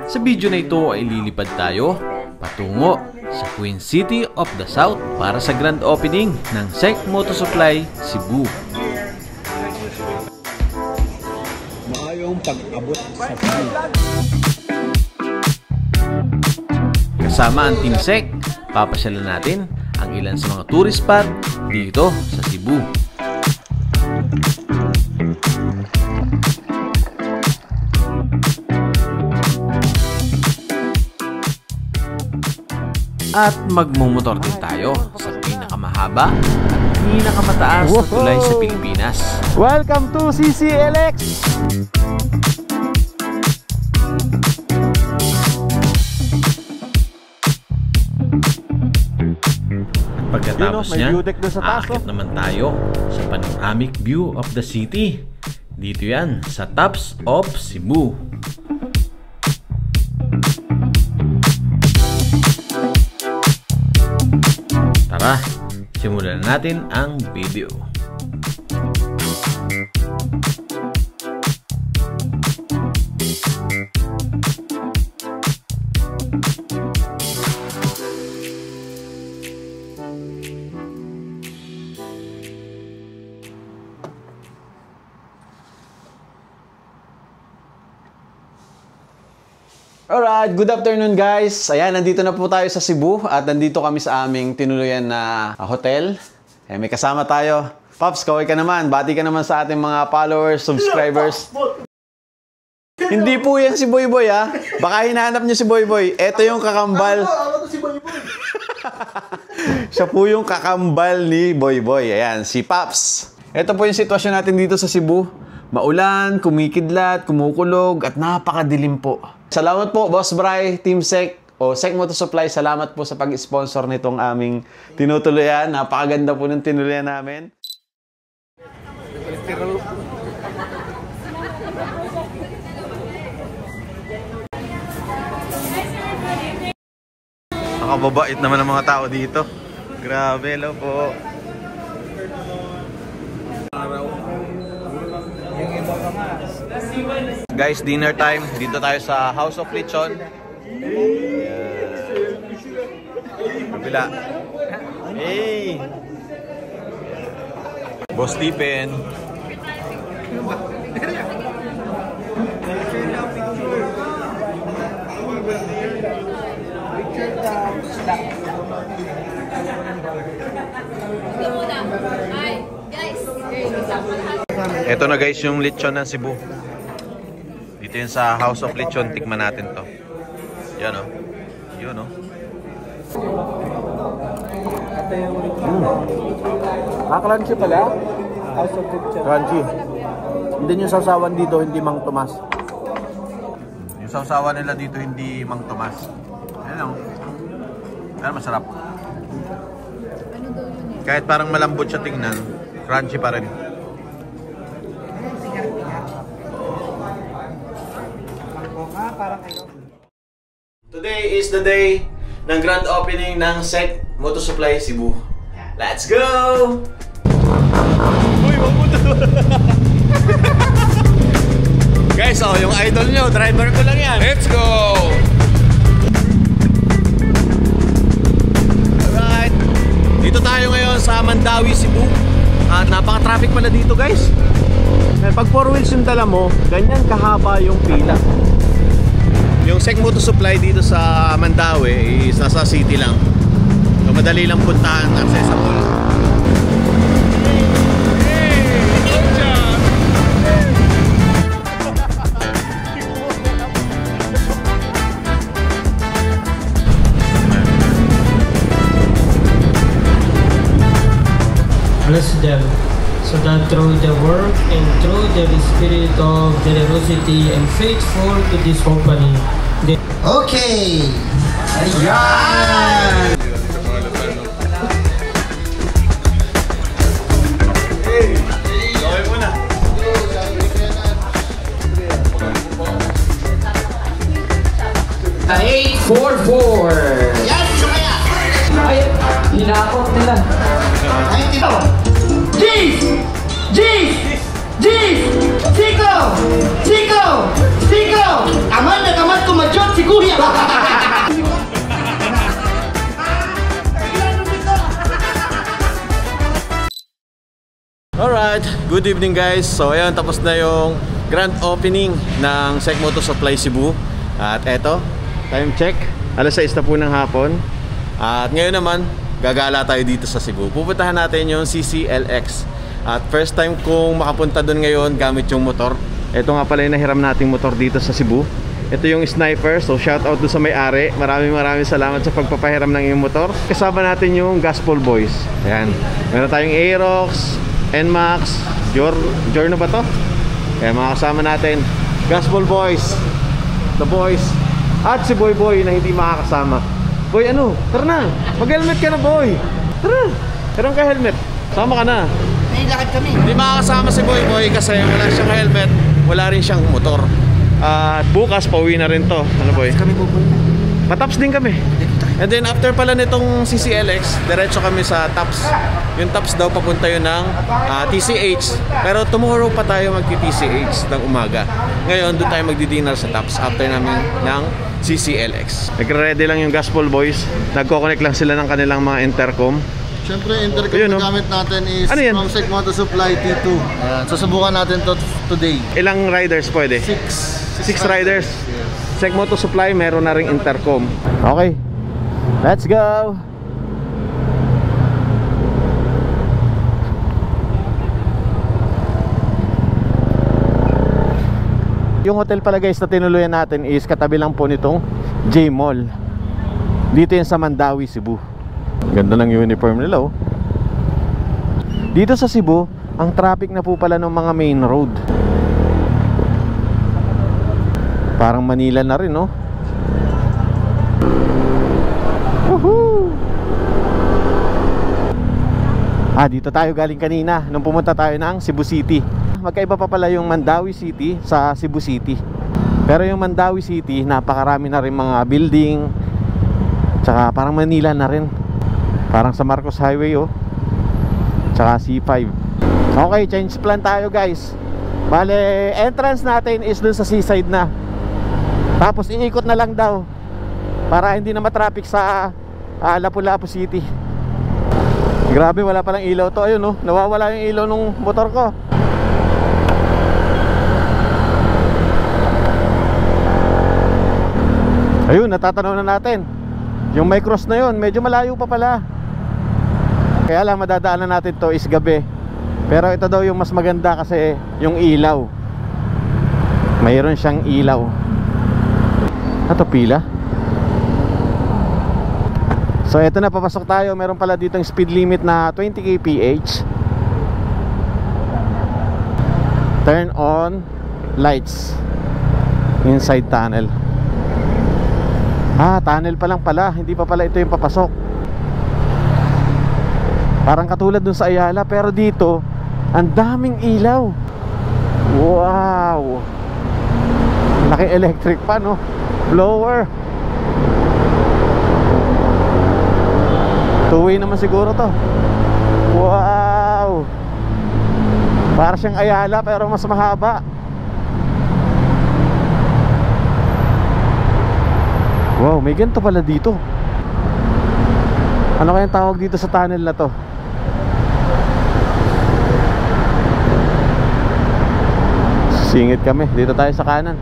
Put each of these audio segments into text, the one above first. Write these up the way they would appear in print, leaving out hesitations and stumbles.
Sa video na ito ay lilipad tayo patungo sa Queen City of the South para sa grand opening ng SEC Moto Supply Cebu. Maayong pag-abot sa Cebu. Kasama ang Team SEC, papasyalan natin ang ilan sa mga tourist spot dito sa Cebu. At magmumotor din tayo sa pinakamahaba at pinakamataas na tulay sa Pilipinas. Welcome to CCLX! At pagkatapos niya, aakit naman tayo sa panoramic view of the city. Dito yan sa Tops of Cebu. Tara, simulan natin ang video. Alright, good afternoon guys. Ayan, nandito na po tayo sa Cebu at nandito kami sa aming tinuluyan na hotel. May kasama tayo. Pops, kaway ka naman. Bati ka naman sa ating mga followers, subscribers. Hindi po yan si Boy Boy ha. Baka hinahanap niyo si Boy Boy. Ito yung kakambal. Siya po yung kakambal ni Boy Boy. Ayan, si Pops. Ito po yung sitwasyon natin dito sa Cebu. Maulan, kumikidlat, kumukulog, at napakadilim po. Salamat po, Boss Bry, Team SEC, o SEC Moto Supply. Salamat po sa pag-sponsor nitong aming tinutuluyan. Napakaganda po ng tinuluyan namin. Nakababait naman ang mga tao dito. Grabe, hello po. Guys, dinner time. Dito tayo sa House of Lechon. Kabila. Hey! Boss Stephen. Ito na guys yung lechon ng Cebu. Dito yun sa House of Lechon. Tikman natin to. Yan o. Yun o. Crunchy pala. House of Lechon. Crunchy. Hindi yung sausawan dito, hindi Mang Tomas. Yung sausawan nila dito hindi Mang Tomas. Ayan o. Pero masarap. Kahit parang malambot siya tingnan, crunchy pa rin. Today is the day ng grand opening ng SEC Moto Supply Cebu. Let's go! Uy, wag mo to! Guys, oh, yung idol nyo, driver ko lang yan. Let's go! Alright. Dito tayo ngayon sa Mandawi, Cebu. At napaka-traffic pala dito, guys. Pag 4 wheels yung dala mo, ganyan kahaba yung pila. Yung SEC Moto Supply dito sa Mandawi is nasa city lang. So madali lang puntahan, accessible. Bless them, so that through the work and through the spirit of generosity and faithful to this company, they... Okay! Ayan! Hey! Gawin mo na! 844! Yan! Sumaya! Ay, hinakot nila. Ay, tito! Jeez! Jeez! Jeez! Chico! Chico! Chico! Aman na kamat ko good evening guys. So ayun, tapos na yung grand opening ng SEC Moto Supply Cebu. At eto, time check, alas 6 na po ng hapon. At ngayon naman, gagala tayo dito sa Cebu. Pupuntahan natin yung CCLX. At first time kong makapunta doon ngayon gamit yung motor. Ito nga pala yung nahiram nating motor dito sa Cebu. Ito yung Sniper, so shout out doon sa may-ari. Maraming salamat sa pagpapahiram ng iyong motor. Kasama natin yung Gospel Boys. Ayan, meron tayong Aerox, NMAX, Jorno ba to? Ayan, mga kasama natin, Gospel Boys, The Boys, at si Boy Boy na hindi makakasama. Boy, ano? Tara na, mag-helmet ka na, Boy. Tara, meron ka helmet, sama ka na. Nilakad kami. Hindi makakasama si Boy Boy kasi wala siyang helmet, wala rin siyang motor. At bukas pauwi na rin to. Ano, Boy? Kami pupunta. Pataps din kami. And then after pala nitong CCLX, diretso kami sa Taps. Yung Taps daw papunta yun ng TCH. Pero tomorrow pa tayo magti-TCH ng umaga. Ngayon doon tayo magdi-dinner sa Taps after namin ng CCLX. Nagre-ready lang yung Gospel Boys. Nagko-connect lang sila ng kanilang mga intercom. Siyempre, intercom na gamit natin is ano yan? from SEC Moto Supply T2. Susubukan natin to today. Ilang riders pwede? 6 riders. SEC Moto Supply, meron na ring intercom. Okay, let's go! Yung hotel pala guys na tinuluyan natin is katabi lang po nitong J-Mall. Dito yan sa Mandawi, Cebu. Ganda ng uniform nila, oh. Dito sa Cebu, ang traffic na po pala ng mga main road. Parang Manila na rin, no? Woohoo! Dito tayo galing kanina nung pumunta tayo ng Cebu City. Magkaiba pa pala yung Mandawi City sa Cebu City. Pero yung Mandawi City, napakarami na rin mga building. Tsaka parang Manila na rin. Parang sa Marcos Highway, oh. Tsaka C5. Okay, change plan tayo guys. Bale, entrance natin is dun sa seaside na. Tapos iikot na lang daw para hindi na matraffic sa Lapu-Lapu City. Grabe, wala palang ilaw to. Ayun, oh, nawawala yung ilaw ng motor ko. Ayun, natatanaw na natin. Yung may cross na yun, medyo malayo pa pala. Kaya lang madadaanan natin to is gabi. Pero ito daw yung mas maganda kasi yung ilaw. Mayroon siyang ilaw. Ito pila. So ito na, papasok tayo. Meron pala dito yung speed limit na 20 kph. Turn on lights inside tunnel. Tunnel pa lang pala. Hindi pa pala ito yung papasok. Parang katulad dun sa Ayala. Pero dito, ang daming ilaw. Wow! Laki electric pa, no? Blower. Two-way naman siguro to. Wow! Para siyang Ayala pero mas mahaba. Wow, may ganito pala dito. Ano kayang tawag dito sa tunnel na to? Singit kami. Dito tayo sa kanan.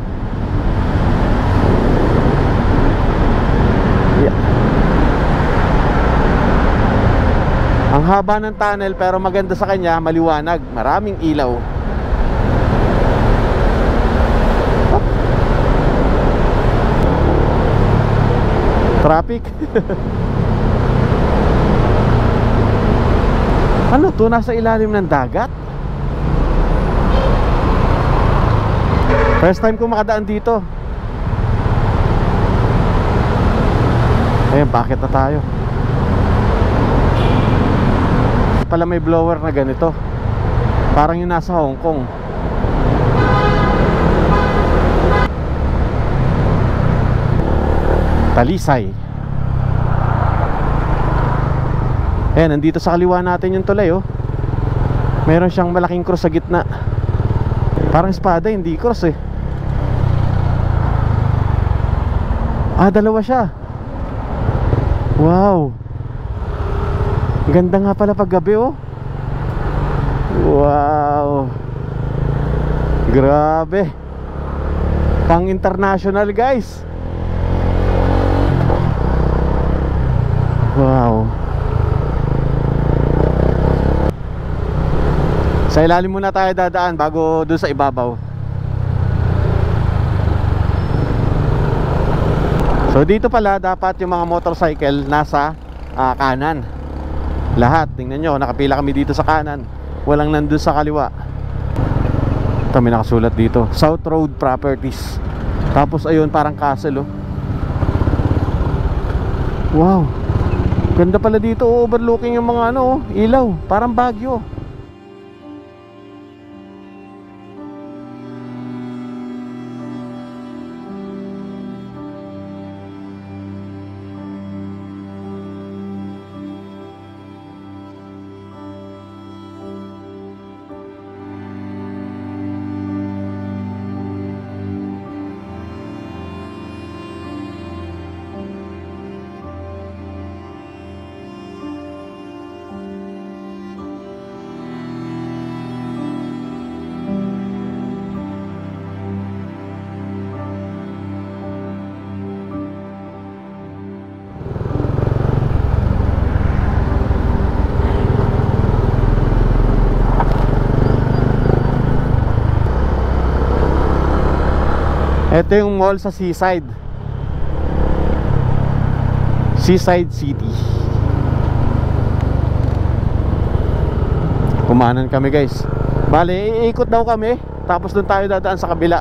Yeah. Ang haba ng tunnel pero maganda sa kanya, maliwanag. Maraming ilaw. Traffic. Ano to? Nasa ilalim ng dagat? First time ko makadaan dito. Ayun, bakit na tayo? Pala may blower na ganito. Parang yung nasa Hong Kong. Talisay. Ayan, nandito sa kaliwa natin yung tulay, oh. Meron siyang malaking cross sa gitna. Parang espada, hindi cross eh. Dalawa siya. Wow. Ganda nga pala pag gabi, oh. Wow. Grabe. Pang international, guys. Wow. Sa ilalim muna tayo dadaan bago doon sa ibabaw. So dito pala dapat yung mga motorcycle nasa kanan. Lahat, tingnan nyo, nakapila kami dito sa kanan. Walang nandun sa kaliwa. Ito may nakasulat dito, South Road Properties. Tapos ayun, parang castle, oh. Wow. Ganda pala dito, overlooking yung mga ano, ilaw, parang Baguio. Ito yung mall sa Seaside City. Kumanan kami, guys. Bale, iikot daw kami, tapos doon tayo dadaan sa kabila.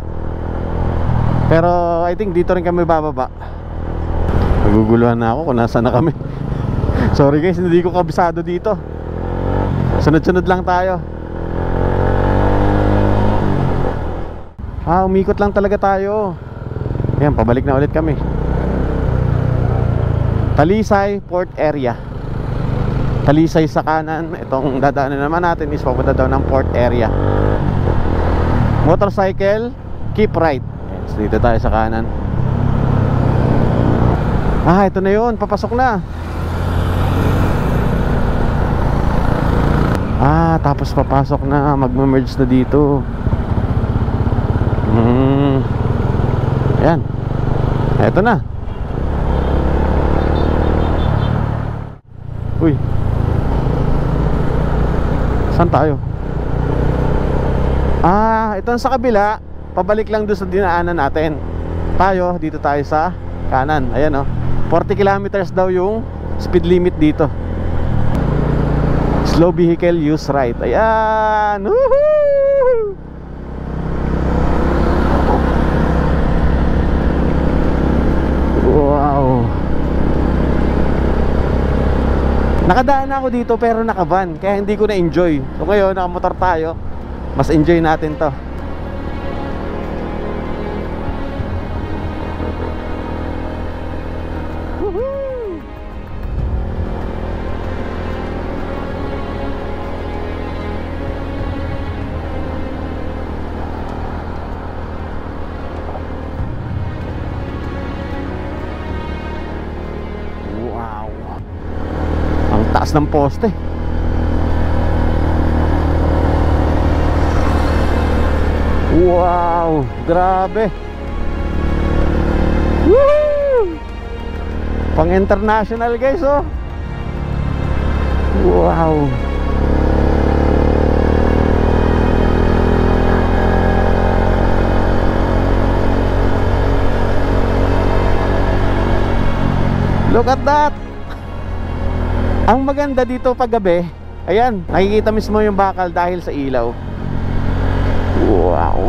Pero I think dito rin kami bababa. Naguguluhan na ako kung nasaan na kami. Sorry guys, hindi ko kabisado dito. Sunod-sunod lang tayo. Umikot lang talaga tayo. Ayan, pabalik na ulit kami. Talisay Port Area. Talisay sa kanan. Itong dadaanan naman natin is papunta daw ng Port Area. Motorcycle, keep right. So, dito tayo sa kanan. Ito na yun, papasok na. Tapos papasok na, magme-merge na dito. Ayan. Eto na. Uy. Saan tayo? Ito sa kabila. Pabalik lang doon sa dinaanan natin. Tayo, dito tayo sa kanan. Ayan, oh. 40 kilometers daw yung speed limit dito. Slow vehicle use right. Ayan. Woohoo! Wow. Nakadaan ako dito pero nakavan, kaya hindi ko na-enjoy. So ngayon, nakamotor tayo, mas enjoy natin to. Taas ng poste. Wow, grabe. Woo! Pang international, guys, oh. Wow. Look at that. Ang maganda dito pag gabi, ayan, nakikita mismo yung bakal dahil sa ilaw. Wow.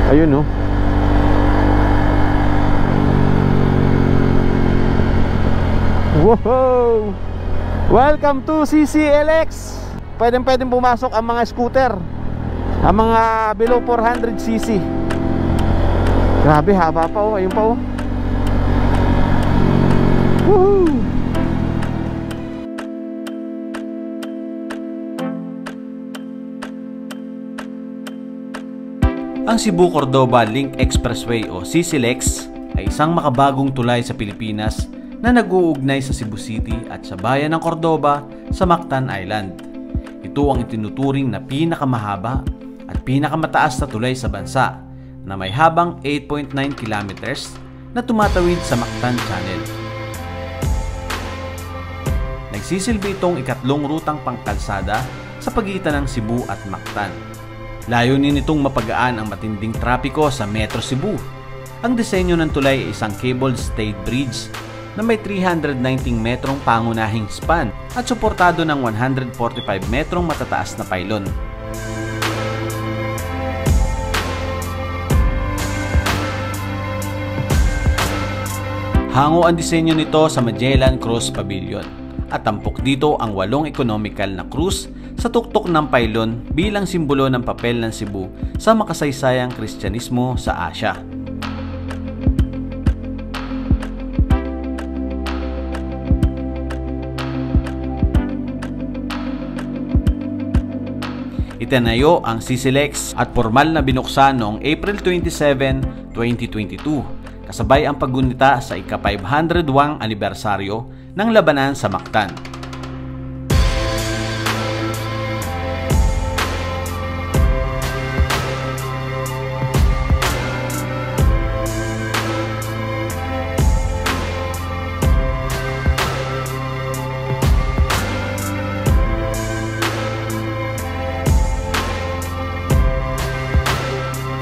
Ayun, oh. Wow. Welcome to CCLX. Pwedeng pumasok ang mga scooter, ang mga below 400cc. Grabe, haba pa, oh. Ayun pa, oh. Woohoo! Ang Cebu-Cordoba Link Expressway o CCLEX ay isang makabagong tulay sa Pilipinas na nag-uugnay sa Cebu City at sa bayan ng Cordoba sa Mactan Island. Ito ang itinuturing na pinakamahaba at pinakamataas na tulay sa bansa na may habang 8.9 kilometers na tumatawid sa Mactan Channel. Nagsisilbi itong ikatlong rutang pangkalsada sa pagitan ng Cebu at Mactan. Layunin nitong mapagaan ang matinding trapiko sa Metro Cebu. Ang disenyo ng tulay ay isang cable-stayed bridge na may 319 metrong pangunahing span at suportado ng 145 metrong matataas na pylon. Hango ang disenyo nito sa Magellan Cruise Pavilion at tampok dito ang 8 economical na cruise sa tuktok ng pylon bilang simbolo ng papel ng Cebu sa makasaysayang Kristyanismo sa Asya. Itinayo ang CCLEX at formal na binuksan noong April 27, 2022, kasabay ang paggunita sa ika-500wang anibersaryo ng labanan sa Mactan.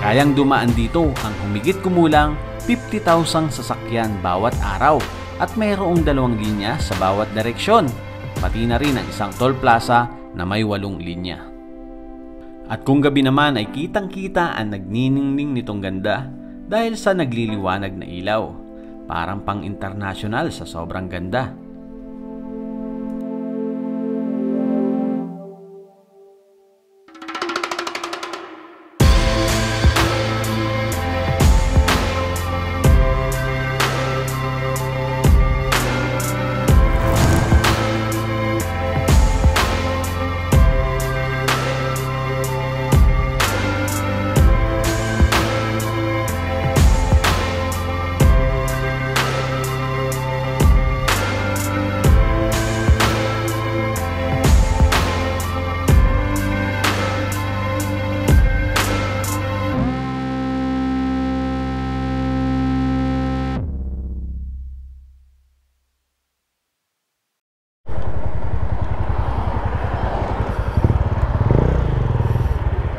Kayang dumaan dito ang humigit kumulang 50,000 sasakyan bawat araw at mayroong 2 linya sa bawat direksyon, pati na rin ang isang toll plaza na may 8 linya. At kung gabi naman ay kitang-kita ang nagniningning nitong ganda dahil sa nagliliwanag na ilaw, parang pang-international sa sobrang ganda.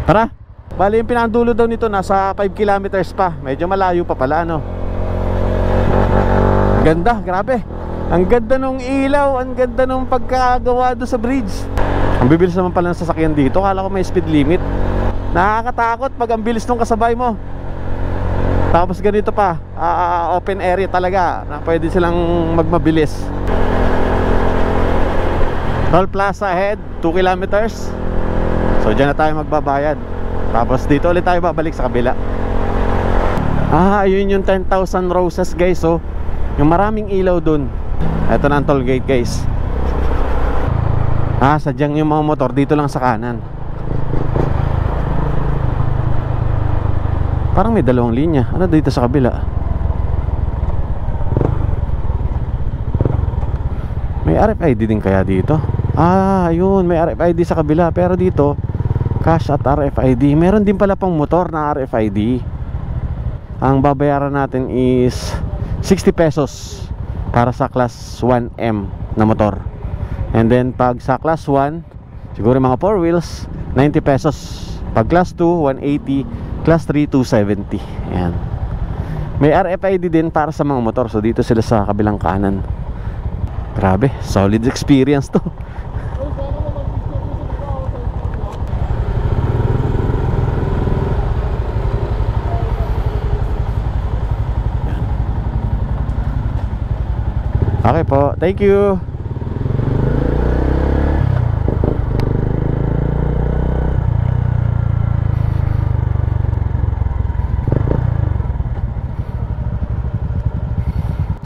Tara, bali yung pinandulo daw nito nasa 5 kilometers pa. Medyo malayo pa pala, ano. Ganda, grabe. Ang ganda nung ilaw, ang ganda nung pagkagawa doon sa bridge. Ang bibilis naman pala ng sasakyan dito. Kala ko may speed limit. Nakakatakot pag ang bilis nung kasabay mo. Tapos ganito pa, open area talaga na pwede silang magmabilis. Toll plaza ahead, 2 kilometers. So dyan na tayo magbabayad. Tapos dito ulit tayo babalik sa kabila. Ayun yung 10,000 roses guys. So yung maraming ilaw dun. Ito na ang toll gate guys. Sadyang yung mga motor dito lang sa kanan. Parang may 2 linya. Ano dito sa kabila? May RFID din kaya dito? Ayun, may RFID sa kabila. Pero dito cash at RFID. Meron din pala pang motor na RFID. Ang babayaran natin is 60 pesos para sa class 1M na motor. And then pag sa class 1, siguro mga 4 wheels, 90 pesos. Pag class 2, 180. Class 3, 270. Ayan. May RFID din para sa mga motor. So dito sila sa kabilang kanan. Grabe, solid experience to. Okay po, thank you.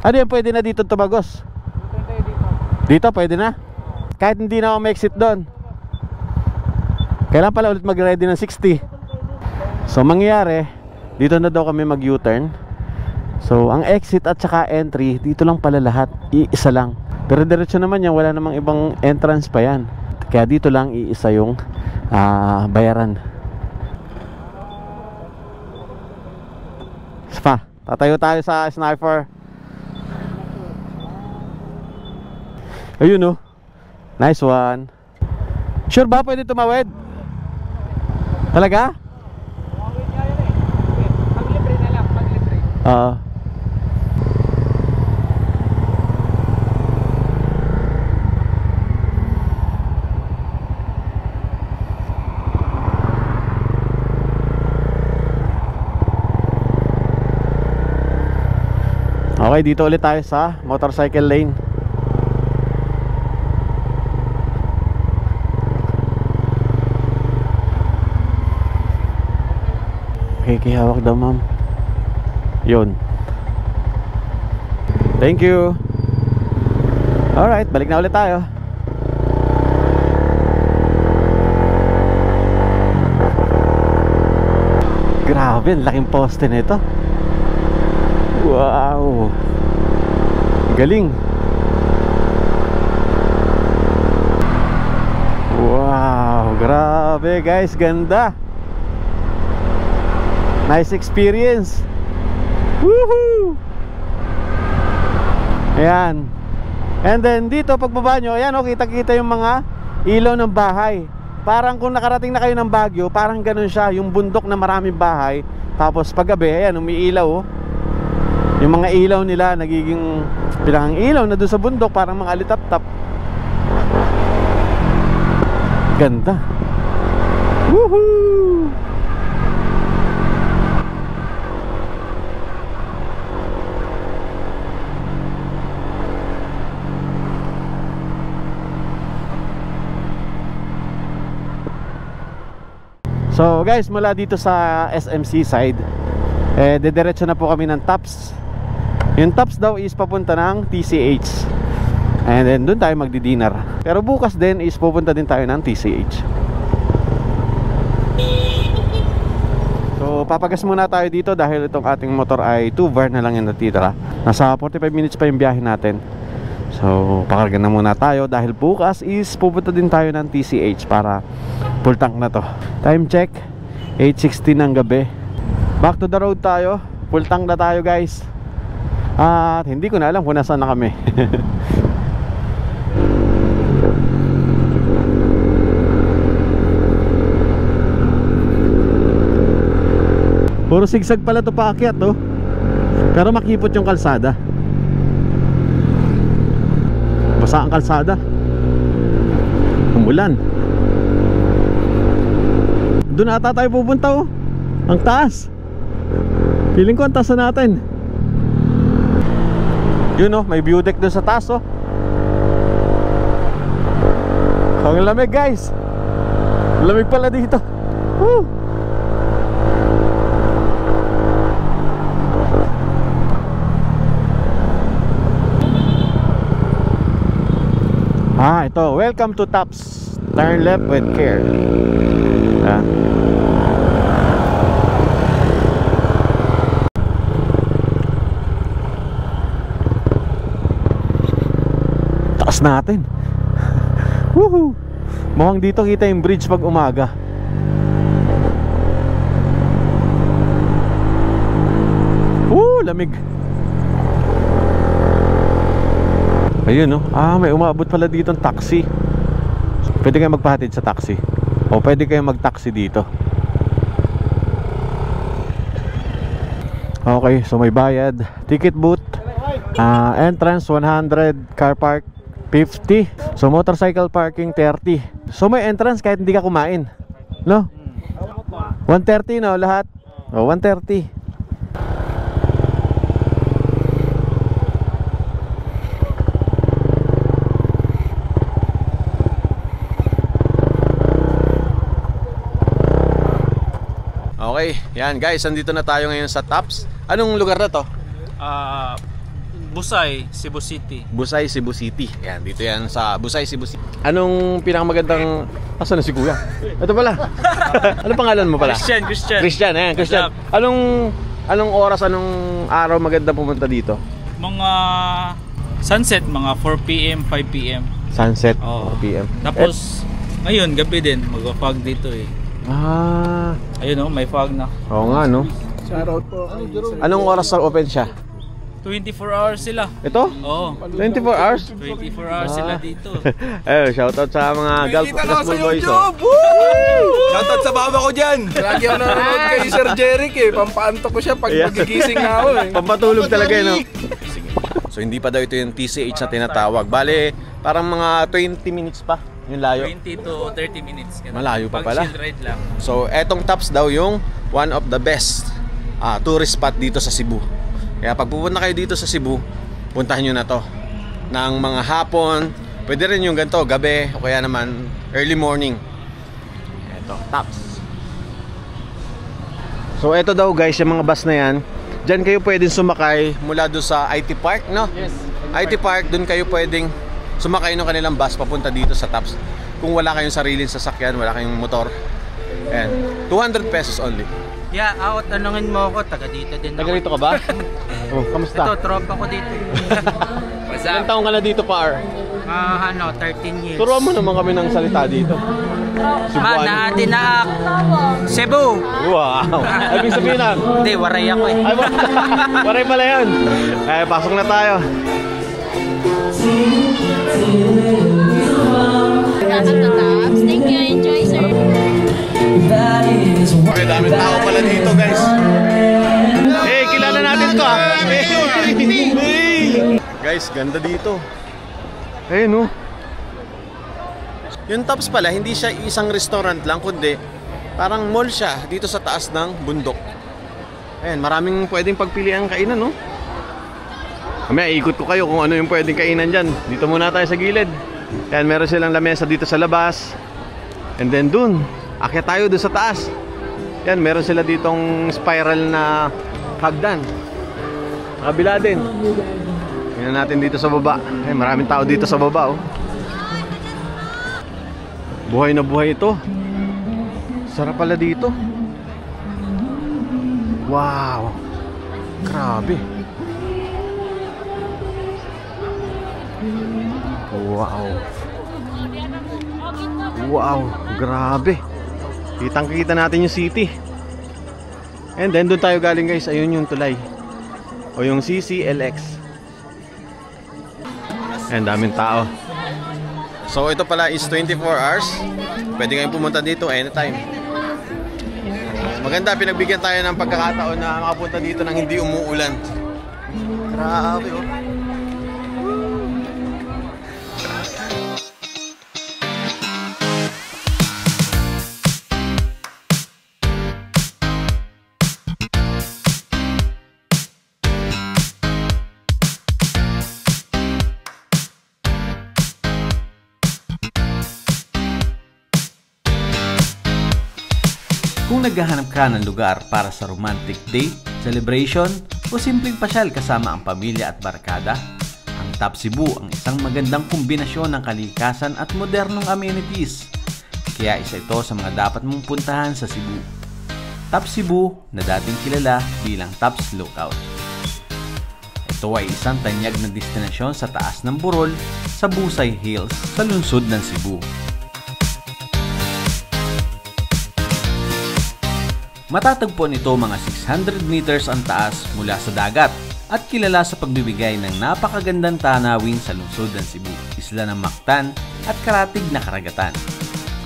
Ano yan, pwede na dito tumagos? Dito pwede na? Kahit hindi na ako ma-exit doon. Kailan pala ulit mag-ready ng 60. So mangyayari, dito na daw kami mag-U-turn. So ang exit at saka entry, dito lang pala lahat. Iisa lang. Pero diretso naman yan, wala namang ibang entrance pa yan. Kaya dito lang iisa yung bayaran. Pa, tatayo tayo sa sniper. Ayun oh. Nice one. Sure ba pwede tumawid? Talaga? Tumawid nga yun eh. Paglibre na lang, paglibre. Oo. Okay, dito ulit tayo sa motorcycle lane. Okay, hawak daw ma'am. Yun. Thank you. Alright, balik na ulit tayo. Grabe, laking poste nito. Wow. Galing. Wow, grabe guys, ganda. Nice experience. Woohoo! Ayan. And then dito pagbaba nyo, ayan o, kita-kita yung mga ilaw ng bahay. Parang kung nakarating na kayo ng Baguio, parang ganun siya, yung bundok na maraming bahay. Tapos paggabi, ayan, umiilaw o. Yung mga ilaw nila nagiging pinakang ilaw na doon sa bundok, parang mga alitap-tap. Ganda. Woohoo! So guys, mula dito sa SMC side, dediretso na po kami ng Tops. Yung Tops daw is papunta ng TCH. And then doon tayo magdi-dinner. Pero bukas din is pupunta din tayo ng TCH. So papagas muna tayo dito dahil itong ating motor ay 2-var na lang yung natitira. Nasa 45 minutes pa yung biyahe natin. So pakarga na muna tayo dahil bukas is pupunta din tayo ng TCH para full tank na to. Time check 8:16 ng gabi. Back to the road tayo. Full tank na tayo guys. At hindi ko na alam kung nasaan na kami. Puro sigsag pala to paakyat oh. Pero makipot yung kalsada. Basa ang kalsada. Umulan. Doon ata tayo pupunta oh. Ang taas. Feeling ko ang taas na natin. Yun oh, may view deck doon sa taas oh. Ang lamig guys. Lamig pala dito. Woo! Ito, welcome to Tops. Turn left with care. Taas natin. Woohoo! Mukhang dito kita yung bridge pag umaga. Woo! Lamig. Ayun no, may umabot pala dito ng taxi. Pwede kayo magpahatid sa taxi o pwede kayo mag-taxi dito. Okay, so may bayad. Ticket booth, entrance 100, car park 50. So motorcycle parking 30. So may entrance kahit hindi ka kumain, no? 130 no, lahat. 130. Okay, yan guys, andito na tayo ngayon sa Tops. Anong lugar na to? Busay, Cebu City. Busay, Cebu City. Yan, dito yan sa Busay, Cebu City. Anong pinakamagandang... Asan na si Kuya? Ito pala. Anong pangalan mo pala? Christian. Christian, ayan, Christian. Anong oras, anong araw maganda pumunta dito? Mga sunset, mga 4 p.m., 5 p.m. Sunset, Oo. 4 p.m. Tapos Ngayon, gabi din, magpa-fog dito eh. Ah, Ayun may fog na. oo nga no. Shoutout po. Anong oras na open siya? 24 hours sila. Ito? Oo, 24 hours? 24 hours sila dito. Shoutout sa mga Gospel Boys. Shoutout sa baba ko dyan. Lagi ako nanonood kay Sir Jeric eh. Pampaanto ko siya pag magigising na ako eh. Pampatulog talaga no. So hindi pa daw ito yung TCH na tinatawag. Bale, parang mga 20 minutes pa yung layo. 20 to 30 minutes. Ganun. Malayo pa Pag pala. chill ride lang. So etong Tops daw yung one of the best tourist spot dito sa Cebu. Kaya pag pupunta kayo dito sa Cebu, puntahan nyo na to. Ng mga hapon, pwede rin yung ganito, gabi, o kaya naman early morning. Eto, Tops. So eto daw guys, yung mga bus na yan, Diyan kayo pwedeng sumakay mula doon sa IT Park, no? Yes. IT Park, doon kayo pwedeng sumakay ng kanilang bus papunta dito sa Tops. Kung wala kayong sariling sasakyan, wala kayong motor. Ayan, 200 pesos only. Yeah, ako, tanungin mo ako, taga dito din taga rito ka ba? Oh, kamusta? Ito, tropa ko dito. Ilang taong ka na dito, Par? 13 years. Turuan mo naman kami ng salita dito. Naati na Cebu. Wow! Ibig sabihin na? Hindi, waray ako eh. Ay, waray pala yan. Ay, pasok na tayo. Thank you, enjoy sir. Okay, daming tao pala dito, guys. Hey, kilala natin to ah. Hey! Guys, ganda dito. Ayun oh. Yung Tops pala, hindi siya isang restaurant lang, kundi parang mall siya dito sa taas ng bundok. Ayan, maraming pwedeng pagpilian kainan, no? Mamaya, ikot ko kayo kung ano yung pwedeng kainan dyan. Dito muna tayo sa gilid. Ayan, meron silang lamesa dito sa labas. And then dun, akyat tayo dun sa taas. Ayan, meron sila ditong spiral na hagdan. Kabila din. Tingnan natin dito sa baba. Ayan, maraming tao dito sa baba, oh. Buhay na buhay ito. Sarap pala dito. Wow. Grabe. Wow. Wow, grabe. Kitang-kita natin yung city. And then doon tayo galing, guys. Ayun yung tulay. O yung CCLX. And daming tao. So ito pala is 24 hours. Pwede kayong pumunta dito anytime. Maganda, pinagbigyan tayo ng pagkakataon na makapunta dito nang hindi umuulan. Grabe oh. Kung naghahanap ka ng lugar para sa romantic date, celebration, o simpleng pasyal kasama ang pamilya at barkada, ang Top Cebu ang isang magandang kombinasyon ng kalikasan at modernong amenities. Kaya isa ito sa mga dapat mong puntahan sa Cebu. Top Cebu na dating kilala bilang Tops Lookout. Ito ay isang tanyag na destinasyon sa taas ng burol sa Busay Hills sa lungsod ng Cebu. Matatagpuan ito mga 600 meters ang taas mula sa dagat at kilala sa pagbibigay ng napakagandang tanawin sa lungsod ng Cebu, isla ng Mactan at karatig na karagatan.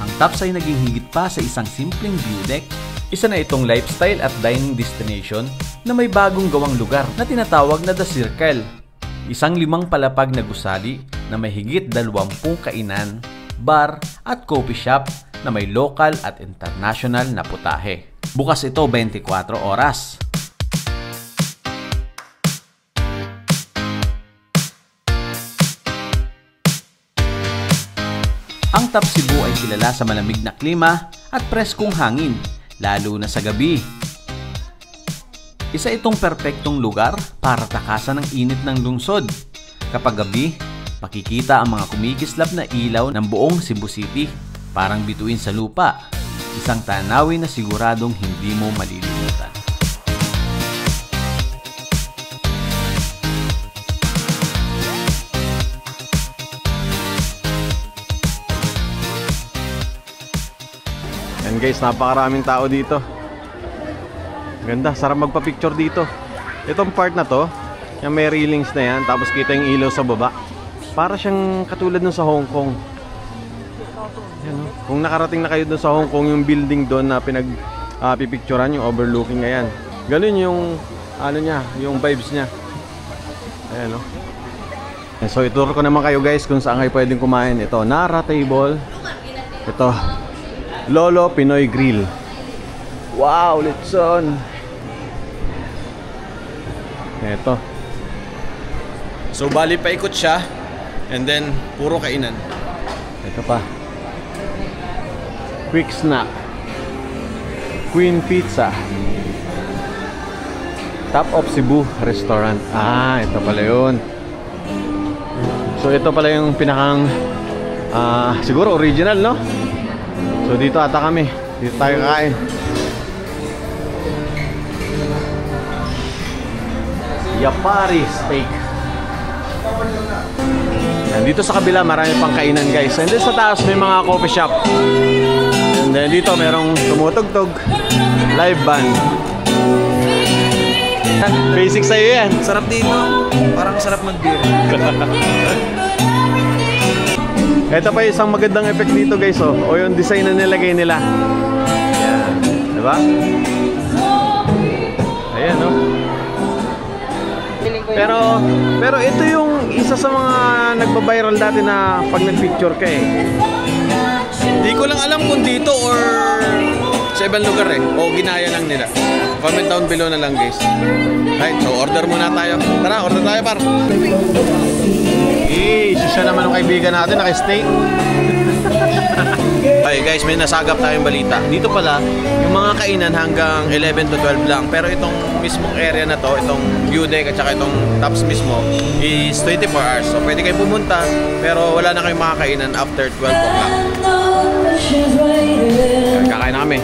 Ang Tops ay naging higit pa sa isang simpleng view deck. Isa na itong lifestyle at dining destination na may bagong gawang lugar na tinatawag na The Circle. Isang 5 palapag na gusali na may higit 20 kainan, bar at coffee shop na may local at international na putahe. Bukas ito 24 oras. Ang Top Cebu ay kilala sa malamig na klima at preskong hangin, lalo na sa gabi. Isa itong perpektong lugar para takasan ng init ng lungsod. Kapag gabi, makikita ang mga kumikislap na ilaw ng buong Cebu City, parang bituin sa lupa. Isang tanawin na siguradong hindi mo malilimutan. guys, napakaraming tao dito. Ganda, sarap magpa-picture dito. Itong part na to, yung may railings na yan, tapos kita yung ilaw sa baba. Para siyang katulad nun sa Hong Kong. Yan, oh. Kung nakarating na kayo dun sa Hong Kong, yung building doon na pipicturan, yung overlooking, ayan. Ganun yung ano niya, yung vibes niya. Ayan, oh. So ituro ko naman kayo guys kung saan kayo pwedeng kumain. Ito, Nara Table. Ito, Lolo Pinoy Grill. Wow, lechon. Ito. So bali paikot siya. And then puro kainan. Ito pa, Quick Snack, Queen Pizza, Top of Cebu Restaurant. Ah, ito pala yun. So ito pala yung pinakang siguro original, no? So dito ata kami. Dito tayo kakain. Yapari Steak. And dito sa kabila marami pang kainan guys. And then sa taas may mga coffee shop. And then dito merong tumutugtog, live band. Basic sa'yo yan. Sarap dito. Parang sarap mag-beer. Ito pa isang magandang effect dito guys, oh. O yung design na nilagay nila. Ayan. Diba? Ayan, oh. Pero ito yung isa sa mga nagpa-viral dati na pag nag-picture ka eh. Hindi ko lang alam kung dito or sa ibang lugar eh. O ginaya lang nila. Comment down below na lang guys. Right, so order muna tayo. Tara, order tayo par. Siya naman ang kaibigan natin, naka-stay. Okay guys, may nasagap tayong balita. Dito pala, yung mga kainan hanggang 11 to 12 lang. Pero itong mismong area na to, itong view deck at saka itong tops mismo is 24 hours. So pwede kayo pumunta, pero wala na kayong mga kainan after 12 o'clock. Kakain na kami.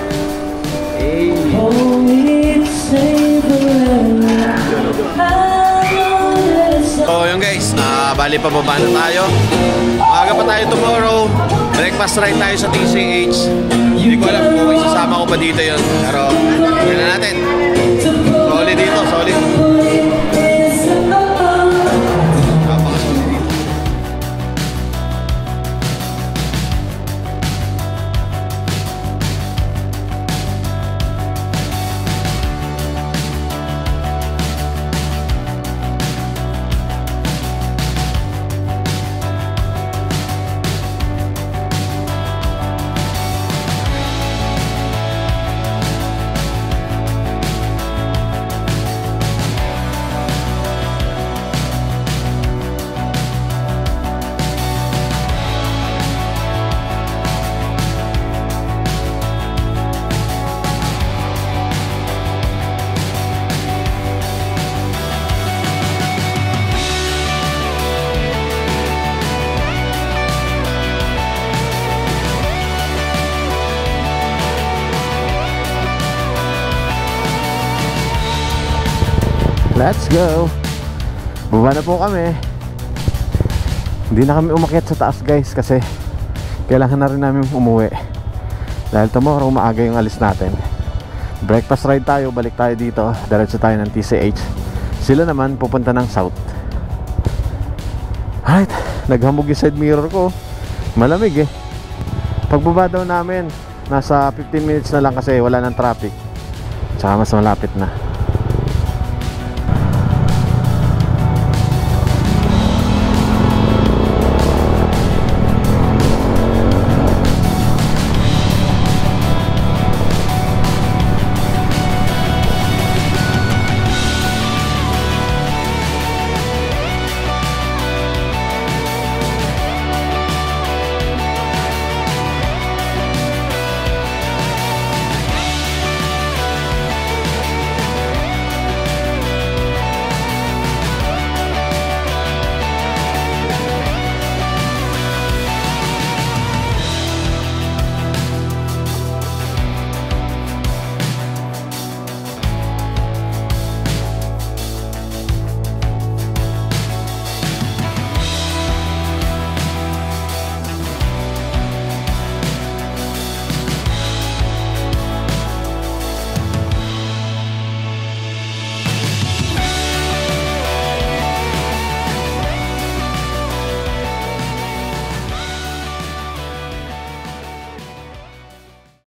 So yun guys, bali pababa na tayo. Maaga pa tayo tomorrow. Breakfast ride tayo sa TCH. Hindi ko alam kung isasama ko pa dito yun. Pero yun na natin. Solid dito, solid. Let's go. Baba na po kami. Hindi na kami umakyat sa taas guys kasi kailangan na rin namin umuwi. Dahil tomorrow maaga yung alis natin. Breakfast ride tayo, balik tayo dito. Diretso tayo ng TCH. Sila naman pupunta ng south. Alright, naghamog yung side mirror ko. Malamig eh. Pagbaba daw namin, nasa 15 minutes na lang kasi wala ng traffic. Tsaka mas malapit na.